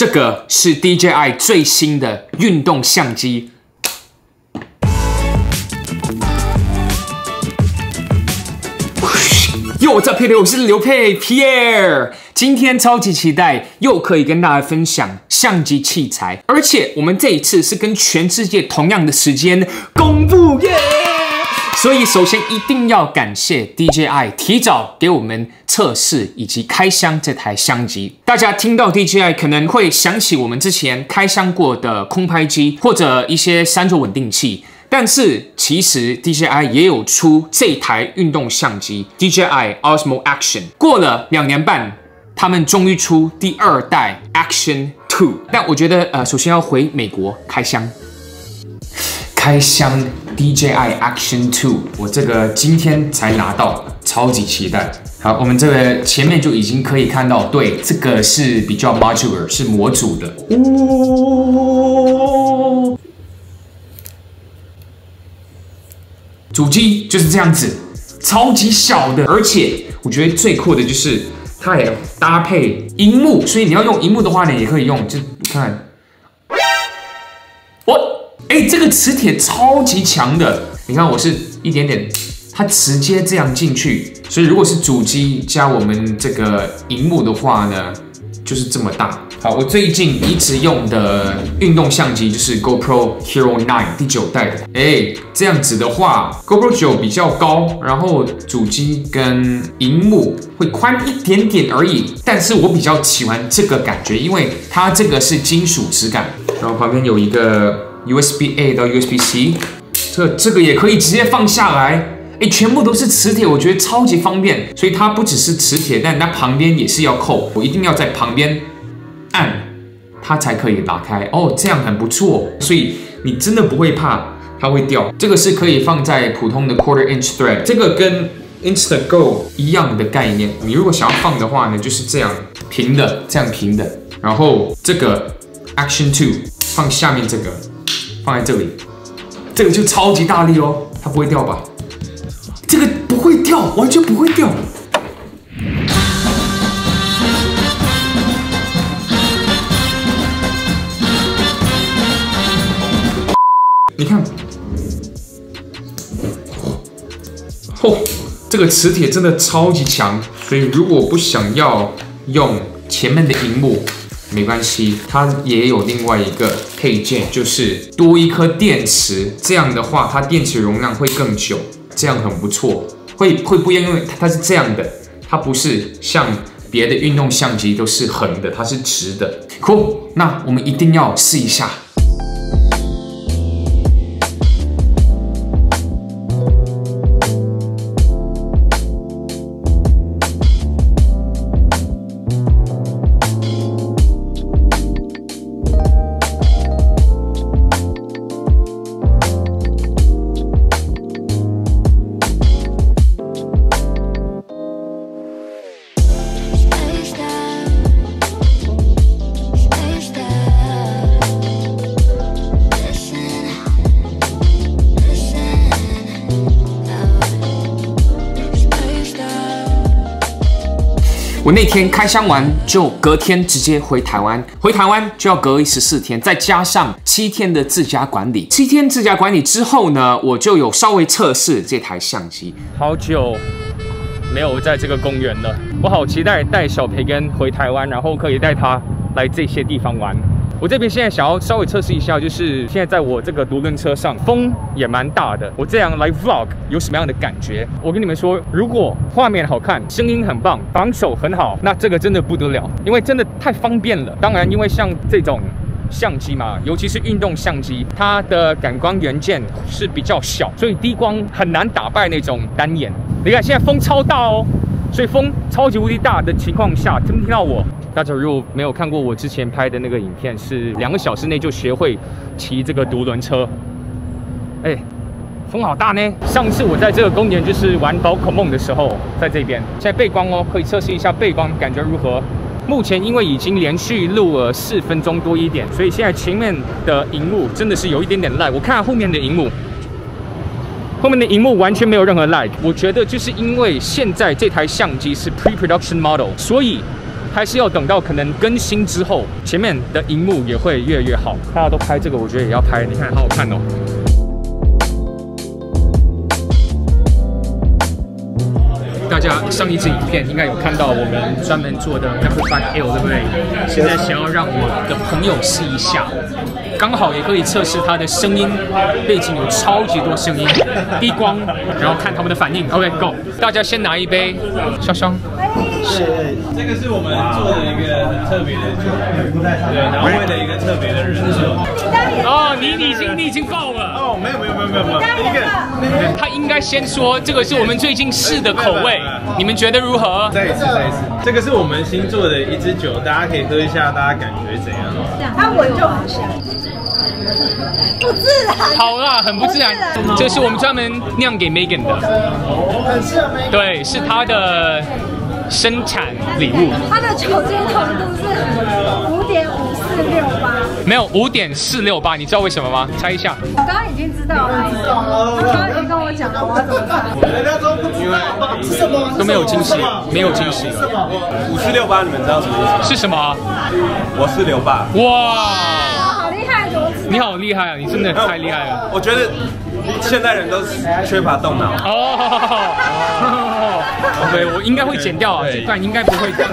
这个是 DJI 最新的运动相机。Yo， what's up， 我是刘佩 Pierre。今天超级期待，又可以跟大家分享相机器材，而且我们这一次是跟全世界同样的时间公布耶。所以首先一定要感谢 DJI 提早给我们测试以及开箱这台相机。大家听到 DJI 可能会想起我们之前开箱过的空拍机或者一些三轴稳定器。但是其实 DJI 也有出这台运动相机 DJI Osmo Action， 过了2年半，他们终于出第2代 Action 2。但我觉得首先要回美国开箱DJI Action 2， 我这个今天才拿到，超级期待。好，我们这个前面就已经可以看到，对，这个是比较 modular， 是模组的。哦，主机就是这样子，超级小的，而且我觉得最酷的就是它也搭配萤幕，所以你要用萤幕的话呢，也可以用。就看，这个磁铁超级强的，你看我是一点点，它直接这样进去，所以如果是主机加我们这个萤幕的话呢，就是这么大。好，我最近一直用的运动相机就是 GoPro Hero 9第9代的。这样子的话 ，GoPro 9比较高，然后主机跟萤幕会宽一点点而已。但是我比较喜欢这个感觉，因为它这个是金属质感，然后旁边有一个 USB-A 到 USB-C， 这个也可以直接放下来。全部都是磁铁，我觉得超级方便。所以它不只是磁铁，但它旁边也是要扣，我一定要在旁边按，它才可以打开。这样很不错，所以你真的不会怕它会掉。这个是可以放在普通的 quarter inch thread， 这个跟 Instago 一样的概念。你如果想要放的话呢，就是这样平的，这样平的。然后这个 Action 2放下面这个，放在这里，这个就超级大力哦，它不会掉吧？这个不会掉，完全不会掉。你看，这个磁铁真的超级强，所以如果不想要用前面的萤幕，没关系，它也有另外一个配件，就是多一颗电池。这样的话，它电池容量会更久，这样很不错。会不一样，因为它是这样的，它不是像别的运动相机都是横的，它是直的。Cool， 那我们一定要试一下。我那天开箱完，就隔天直接回台湾就要隔离14天，再加上7天的自家管理。7天自家管理之后呢，我就有稍微测试这台相机。好久没有在这个公园了，我好期待带小培根回台湾，然后可以带他来这些地方玩。我这边现在想要稍微测试一下，就是现在在我这个独轮车上，风也蛮大的。我这样来 vlog 有什么样的感觉？我跟你们说，如果画面好看，声音很棒，防守很好，那这个真的不得了，因为真的太方便了。当然，因为像这种相机嘛，尤其是运动相机，它的感光元件是比较小，所以低光很难打败那种单眼。你看现在风超大哦，所以风超级无敌大的情况下，听不听到我？大家如果没有看过我之前拍的那个影片，是2个小时内就学会骑这个独轮车。风好大呢！上次我在这个公园就是玩宝可梦的时候，在这边。现在背光哦，可以测试一下背光感觉如何？目前因为已经连续录了4分钟多一点，所以现在前面的荧幕真的是有一点点 lag。我看后面的荧幕，后面的荧幕完全没有任何 lag。我觉得就是因为现在这台相机是 pre-production model， 所以还是要等到可能更新之后，前面的荧幕也会越来越好。大家都拍这个，我觉得也要拍，你看好好看哦。大家上一支影片应该有看到我们专门做的 Amplify L， 对不对？现在想要让我的朋友试一下，刚好也可以测试它的声音，背景有超级多声音，低光，然后看他们的反应。OK，Go， 大家先拿一杯香香。对，这个是我们做的一个很特别的酒，对，然后为了一个特别的人设。哦，你已经爆了。哦，没有，一个。他应该先说这个是我们最近试的口味，你们觉得如何？再一次，这个是我们新做的一支酒，大家可以喝一下，大家感觉怎样？它闻就很香，不自然。好啦，很不自然。这是我们专门酿给 Megan 的，很适合 Megan。对，是她的生产礼物。它的酒精浓度是5.5468，没有5.468，你知道为什么吗？猜一下。我刚刚已经知道了，他刚刚已经跟我讲了，我要怎么猜？人家都不知道是什么，都没有惊喜，没有惊喜了。5468，你们知道什么意思？是什么？我是刘爸。哇，好厉害，怎么知道？你好厉害啊！你真的太厉害了。我觉得现代人都缺乏动脑。对，我应该会剪掉啊，这段应该不会掉。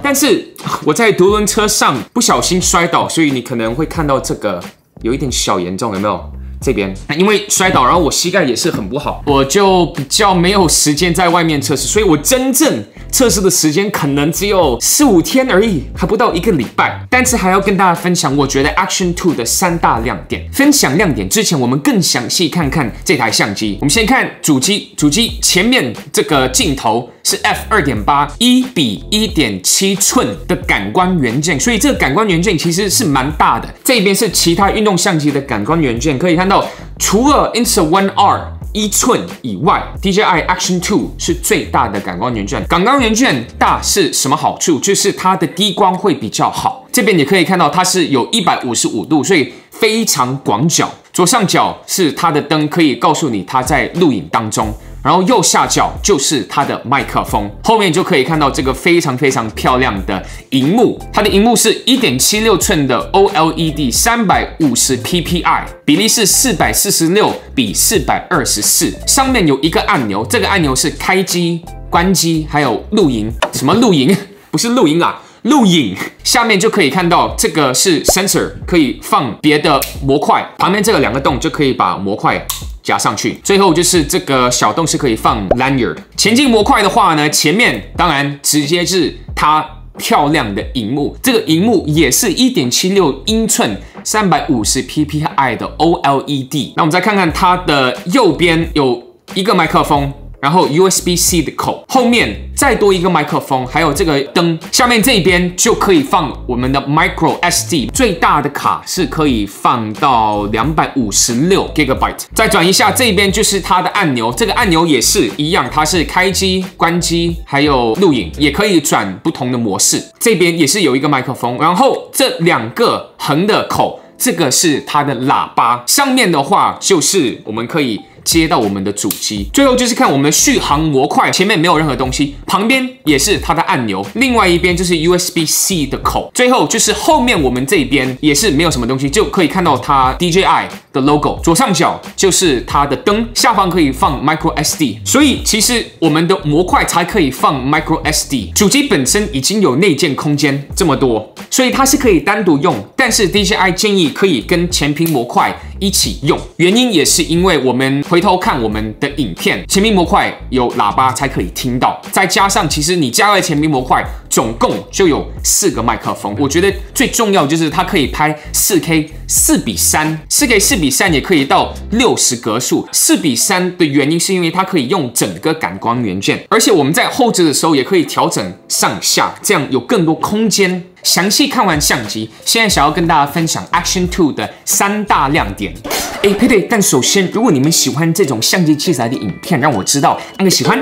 但是我在独轮车上不小心摔倒，所以你可能会看到这个有一点小严重，有没有？这边因为摔倒，然后我膝盖也是很不好，我就比较没有时间在外面测试，所以我真正测试的时间可能只有4、5天而已，还不到1个礼拜。但是还要跟大家分享，我觉得 Action 2的3大亮点。分享亮点之前，我们更详细看看这台相机。我们先看主机前面这个镜头是 f2.8 1:1.7寸的感光元件，所以这个感光元件其实是蛮大的。这边是其他运动相机的感光元件，可以看到，除了 Insta One R 1寸以外 ，DJI Action 2是最大的感光元件。感光元件大是什么好处？就是它的低光会比较好。这边也可以看到它是有155度，所以非常广角。左上角是它的灯，可以告诉你它在录影当中。然后右下角就是它的麦克风，后面就可以看到这个非常漂亮的荧幕。它的荧幕是1.76寸的 OLED 350 PPI， 比例是446:424。上面有一个按钮，这个按钮是开机、关机，还有录影。什么录影？不是录音啦。录影，下面就可以看到这个是 sensor， 可以放别的模块，旁边这个2个洞就可以把模块夹上去。最后就是这个小洞是可以放 lanyard。前进模块的话呢，前面当然直接是它漂亮的荧幕，这个荧幕也是1.76英寸350 PPI 的 OLED。那我们再看看它的右边有一个麦克风。然后 USB-C 的口，后面再多一个麦克风，还有这个灯，下面这边就可以放我们的 Micro SD， 最大的卡是可以放到256 GB。再转一下，这边就是它的按钮，这个按钮也是一样，它是开机、关机，还有录影，也可以转不同的模式。这边也是有一个麦克风，然后这2个横的口，这个是它的喇叭，上面的话就是我们可以接到我们的主机。最后就是看我们的续航模块，前面没有任何东西，旁边也是它的按钮，另外一边就是 USB-C 的口。最后就是后面我们这边也是没有什么东西，就可以看到它 DJI 的 logo。左上角就是它的灯，下方可以放 Micro SD。所以其实我们的模块才可以放 Micro SD。主机本身已经有内建空间这么多，所以它是可以单独用，但是 DJI 建议可以跟前屏模块一起用。原因也是因为我们回头看我们的影片，前屏模块有喇叭才可以听到，再加上其实你加了前屏模块，总共就有4个麦克风。我觉得最重要就是它可以拍 4K 4:3 ，4K 4:3也可以到60格数。4:3的原因是因为它可以用整个感光元件，而且我们在后置的时候也可以调整上下，这样有更多空间。详细看完相机，现在想要跟大家分享 Action 2的3大亮点。配对，但首先，如果你们喜欢这种相机器材的影片，让我知道，按个喜欢。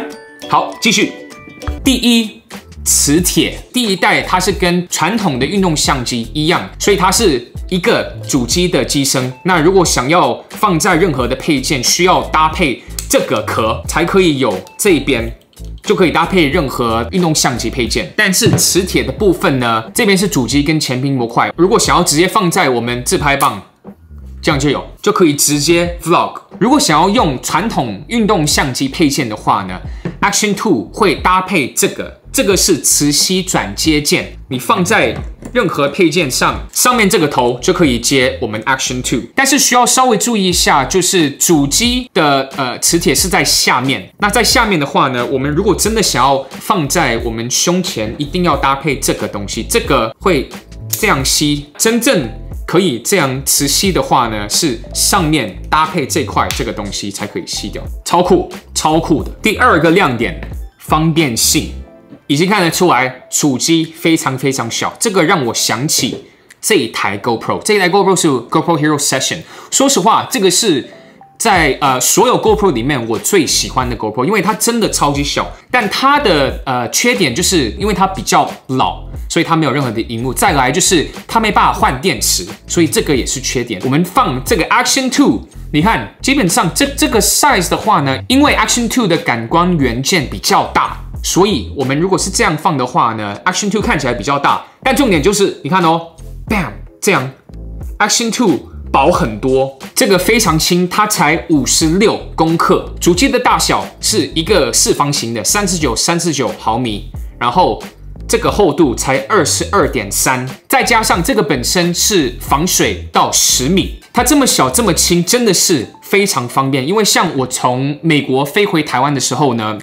好，继续。第一，磁铁，第1代它是跟传统的运动相机一样，所以它是一个主机的机身。那如果想要放在任何的配件，需要搭配这个壳才可以有这边就可以搭配任何运动相机配件。但是磁铁的部分呢，这边是主机跟前屏模块，如果想要直接放在我们自拍棒，这样就可以直接 vlog。如果想要用传统运动相机配件的话呢 ，Action 2会搭配这个是磁吸转接件，你放在任何配件上，上面这个头就可以接我们 Action 2。但是需要稍微注意一下，就是主机的磁铁是在下面。那在下面的话呢，我们如果真的想要放在我们胸前，一定要搭配这个东西，这个会这样吸。真正可以这样磁吸的话呢，是上面搭配这块这个东西才可以吸掉，超酷，超酷的。第二个亮点，方便性。已经看得出来，主机非常非常小，这个让我想起这一台 GoPro， 这一台 GoPro 是 GoPro Hero Session。说实话，这个是在所有 GoPro 里面我最喜欢的 GoPro， 因为它真的超级小，但它的缺点就是因为它比较老，所以它没有任何的萤幕。再来就是它没办法换电池，所以这个也是缺点。我们放这个 Action 2。你看，基本上这个 size 的话呢，因为 Action 2的感光元件比较大，所以我们如果是这样放的话呢 ，Action 2看起来比较大，但重点就是你看哦 ，bam， 这样 Action 2薄很多，这个非常轻，它才56公克，主机的大小是一个四方形的349毫米，然后这个厚度才22.3，再加上这个本身是防水到10米，它这么小这么轻，真的是非常方便。因为像我从美国飞回台湾的时候呢，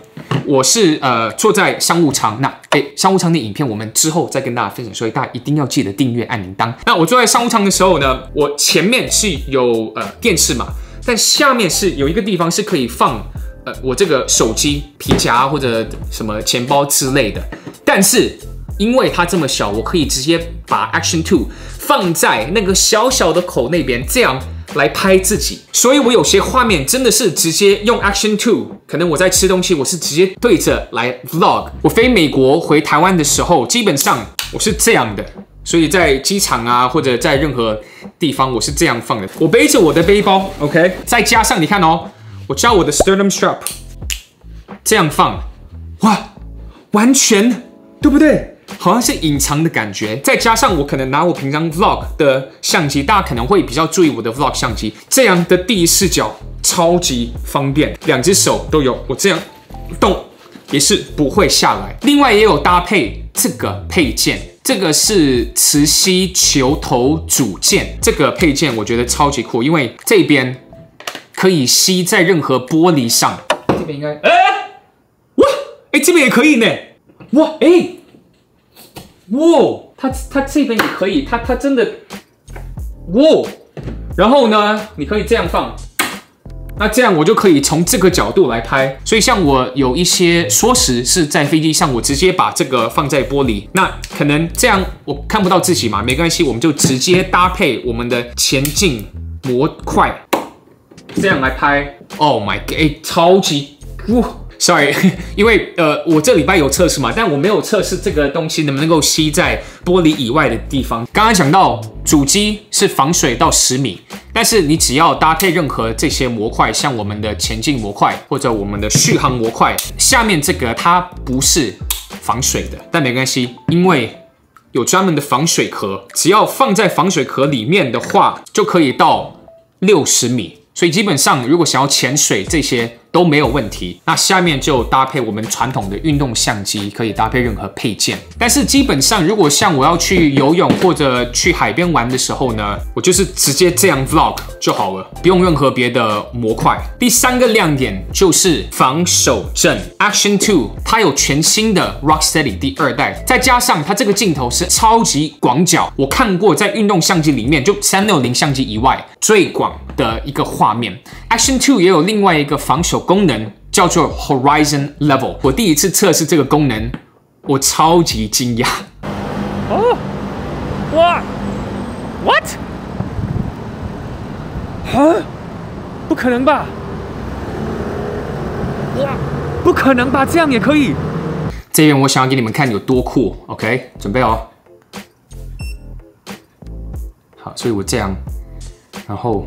我是坐在商务舱，那商务舱的影片我们之后再跟大家分享，所以大家一定要记得订阅按铃铛。那我坐在商务舱的时候呢，我前面是有电视嘛，但下面是有一个地方是可以放我这个手机、皮夹或者什么钱包之类的，但是因为它这么小，我可以直接把 Action 2放在那个小小的口那边，这样来拍自己。所以我有些画面真的是直接用 Action 2，可能我在吃东西，我是直接对着来 vlog。我飞美国回台湾的时候，基本上我是这样的。所以在机场啊，或者在任何地方，我是这样放的。我背着我的背包 ，OK， 再加上你看哦，我加我的 sternum strap， 这样放，哇，完全对不对？好像是隐藏的感觉。再加上我可能拿我平常 vlog 的相机，大家可能会比较注意我的 vlog 相机，这样的第一视角超级方便，两只手都有，我这样动也是不会下来。另外也有搭配这个配件。这个是磁吸球头组件，这个配件我觉得超级酷，因为这边可以吸在任何玻璃上。这边应该，哇，这边也可以呢，哇，哇，它这边也可以，它真的，哇，然后呢，你可以这样放。那这样我就可以从这个角度来拍，所以像我有一些缩时是在飞机上，我直接把这个放在玻璃，那可能这样我看不到自己嘛，没关系，我们就直接搭配我们的前镜模块，这样来拍。Oh my god，超级Sorry， 因为我这礼拜有测试嘛，但我没有测试这个东西能不能够吸在玻璃以外的地方。刚刚讲到主机是防水到10米，但是你只要搭配任何这些模块，像我们的前镜模块或者我们的续航模块，下面这个它不是防水的，但没关系，因为有专门的防水壳，只要放在防水壳里面的话，就可以到60米。所以基本上，如果想要潜水这些都没有问题。那下面就搭配我们传统的运动相机，可以搭配任何配件。但是基本上，如果像我要去游泳或者去海边玩的时候呢，我就是直接这样 vlog 就好了，不用任何别的模块。第3个亮点就是防手震 ，Action 2它有全新的 Rocksteady 第2代，再加上它这个镜头是超级广角，我看过在运动相机里面，就360相机以外最广的一个画面。Action 2也有另外一个防手功能，叫做 Horizon Level。我第一次测试这个功能，我超级惊讶。哦，哇 ，What？ 啊？不可能吧？哇，不可能吧？这样也可以？这边我想要给你们看有多酷。OK， 准备哦。好，所以我这样，然后。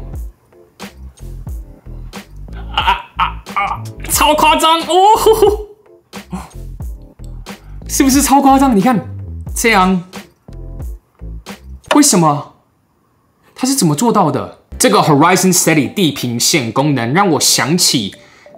超夸张哦！是不是超夸张？你看这样，为什么？它是怎么做到的？这个 Horizon Steady 地平线功能让我想起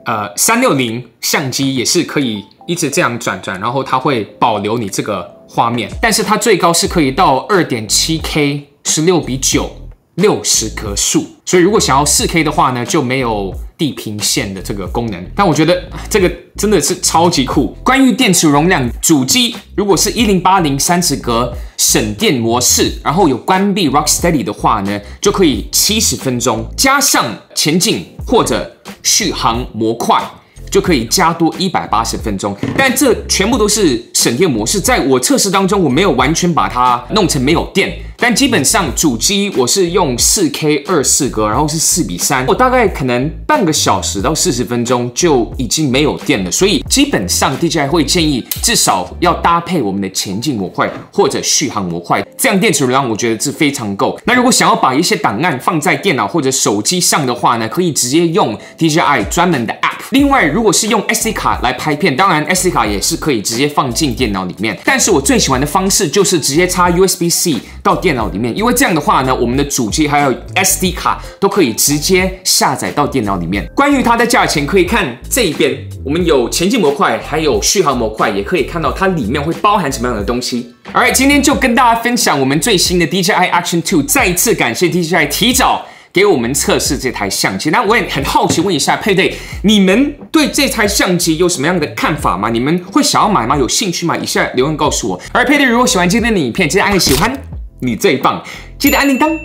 ，360相机也是可以一直这样转，然后它会保留你这个画面，但是它最高是可以到 2.7K 16:9。60格数，所以如果想要4K 的话呢，就没有地平线的这个功能。但我觉得这个真的是超级酷。关于电池容量，主机如果是1080 30格省电模式，然后有关闭 Rocksteady 的话呢，就可以70分钟，加上前进或者续航模块，就可以加多180分钟。但这全部都是省电模式，在我测试当中，我没有完全把它弄成没有电。但基本上主机我是用 4K 24格，然后是4:3，我大概可能半个小时到40分钟就已经没有电了。所以基本上 DJI 会建议至少要搭配我们的前进模块或者续航模块，这样电池容量我觉得是非常够。那如果想要把一些档案放在电脑或者手机上的话呢，可以直接用 DJI 专门的 App。另外，如果是用 SD 卡来拍片，当然 SD 卡也是可以直接放进电脑里面。但是我最喜欢的方式就是直接插 USB-C 到电脑里面，因为这样的话呢，我们的主机还有 SD 卡都可以直接下载到电脑里面。关于它的价钱，可以看这一边，我们有前进模块，还有续航模块，也可以看到它里面会包含什么样的东西。Alright， 今天就跟大家分享我们最新的 DJI Action 2，再一次感谢 DJI 提早给我们测试这台相机。那我也很好奇问一下配对，你们对这台相机有什么样的看法吗？你们会想要买吗？有兴趣吗？以下留言告诉我。而配对，如果喜欢今天的影片，记得按个喜欢，你最棒，记得按铃铛。